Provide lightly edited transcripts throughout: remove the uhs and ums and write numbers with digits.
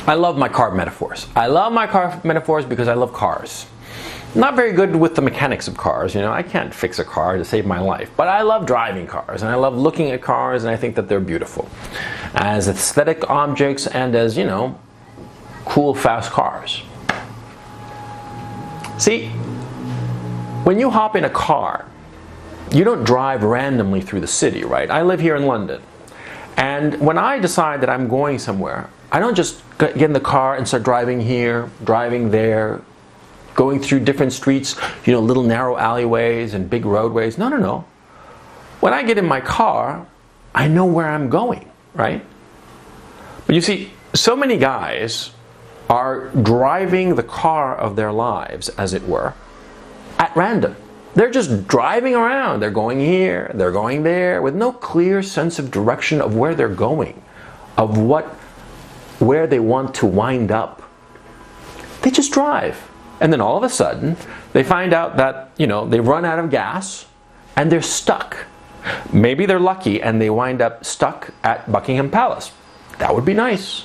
I love my car metaphors. I love my car metaphors because I love cars. Not very good with the mechanics of cars, I can't fix a car to save my life. But I love driving cars, and I love looking at cars, and I think that they're beautiful. As aesthetic objects and as, cool, fast cars. See, when you hop in a car, you don't drive randomly through the city, right? I live here in London. And when I decide that I'm going somewhere, I don't just get in the car and start driving here, driving there, going through different streets, little narrow alleyways and big roadways. No. When I get in my car, I know where I'm going, right? But you see, so many guys are driving the car of their lives, as it were, at random. They're just driving around. They're going here, they're going there, with no clear sense of direction of where they're going, of where they want to wind up. They just drive. And then all of a sudden, they find out that, they've run out of gas and they're stuck. Maybe they're lucky and they wind up stuck at Buckingham Palace. That would be nice.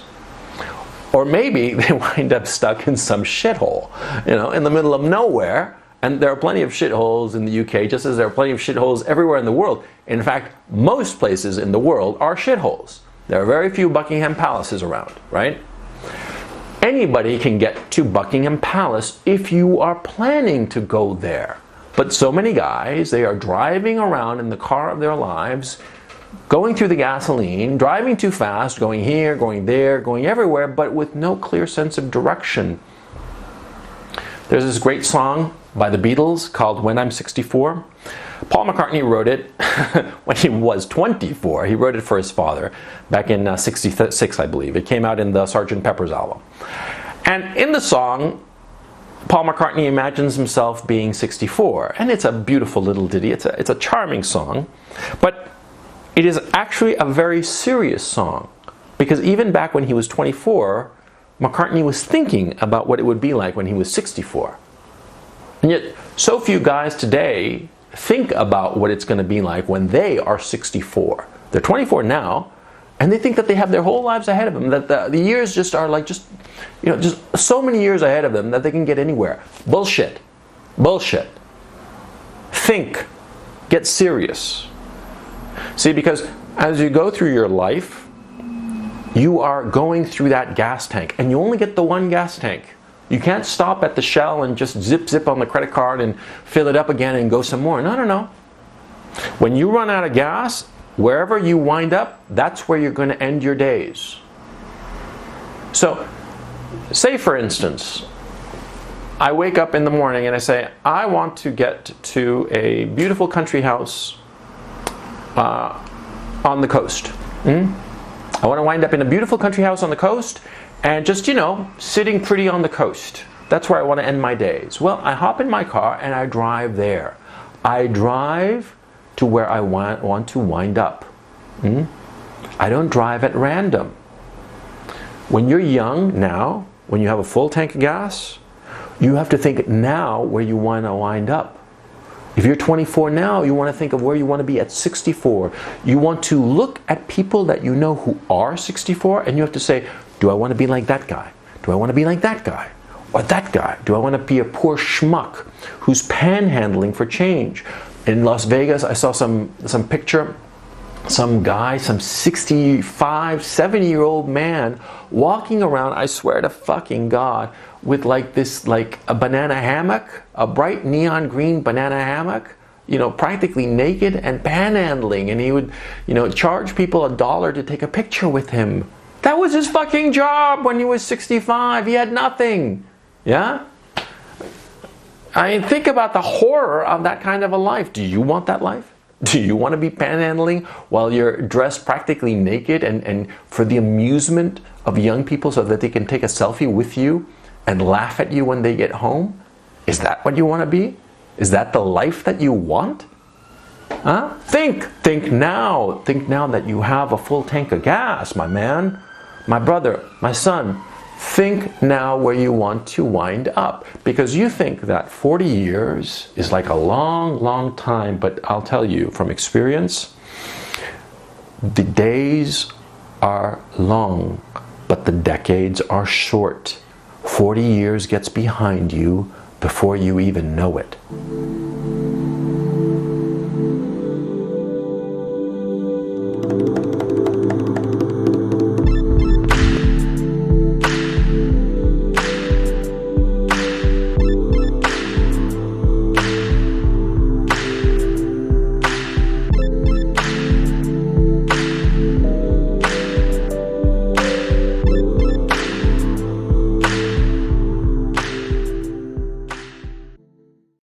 Or maybe they wind up stuck in some shithole, in the middle of nowhere. And there are plenty of shitholes in the UK, just as there are plenty of shitholes everywhere in the world. In fact, most places in the world are shitholes. There are very few Buckingham Palaces around, right? Anybody can get to Buckingham Palace if you are planning to go there. But so many guys, they are driving around in the car of their lives, going through the gasoline, driving too fast, going here, going there, going everywhere, but with no clear sense of direction. There's this great song by the Beatles called When I'm 64. Paul McCartney wrote it when he was 24. He wrote it for his father back in 66, I believe. It came out in the Sgt. Pepper's album. And in the song, Paul McCartney imagines himself being 64. And it's a beautiful little ditty. It's a charming song. But it is actually a very serious song. Because even back when he was 24, McCartney was thinking about what it would be like when he was 64. And yet, so few guys today think about what it's going to be like when they are 64. They're 24 now, and they think that they have their whole lives ahead of them, that the years just are like just so many years ahead of them that they can get anywhere. Bullshit. Bullshit. Think. Get serious. See, because as you go through your life, you are going through that gas tank, and you only get the one gas tank. You can't stop at the Shell and just zip on the credit card and fill it up again and go some more. No. When you run out of gas, wherever you wind up, that's where you're going to end your days. So, say for instance, I wake up in the morning and I say, I want to get to a beautiful country house on the coast. I want to wind up in a beautiful country house on the coast, and just, sitting pretty on the coast. That's where I want to end my days. Well, I hop in my car and I drive there. I drive to where I want to wind up. I don't drive at random. When you're young now, when you have a full tank of gas, you have to think now where you want to wind up. If you're 24 now, you want to think of where you want to be at 64. You want to look at people that you know who are 64, and you have to say, do I want to be like that guy? Do I want to be like that guy? Or that guy? Do I want to be a poor schmuck who's panhandling for change? In Las Vegas, I saw some picture, some guy, some 65, 70-year-old man walking around, I swear to fucking God, with a banana hammock, a bright neon green banana hammock, practically naked and panhandling, and he would, charge people $1 to take a picture with him. That was his fucking job when he was 65. He had nothing. Yeah? I mean, think about the horror of that kind of a life. Do you want that life? Do you want to be panhandling while you're dressed practically naked and for the amusement of young people so that they can take a selfie with you and laugh at you when they get home? Is that what you want to be? Is that the life that you want? Huh? Think now. Think now that you have a full tank of gas, my man, my brother, my son. Think now where you want to wind up. Because you think that 40 years is like a long, long time, but I'll tell you from experience, the days are long. but the decades are short. 40 years gets behind you before you even know it.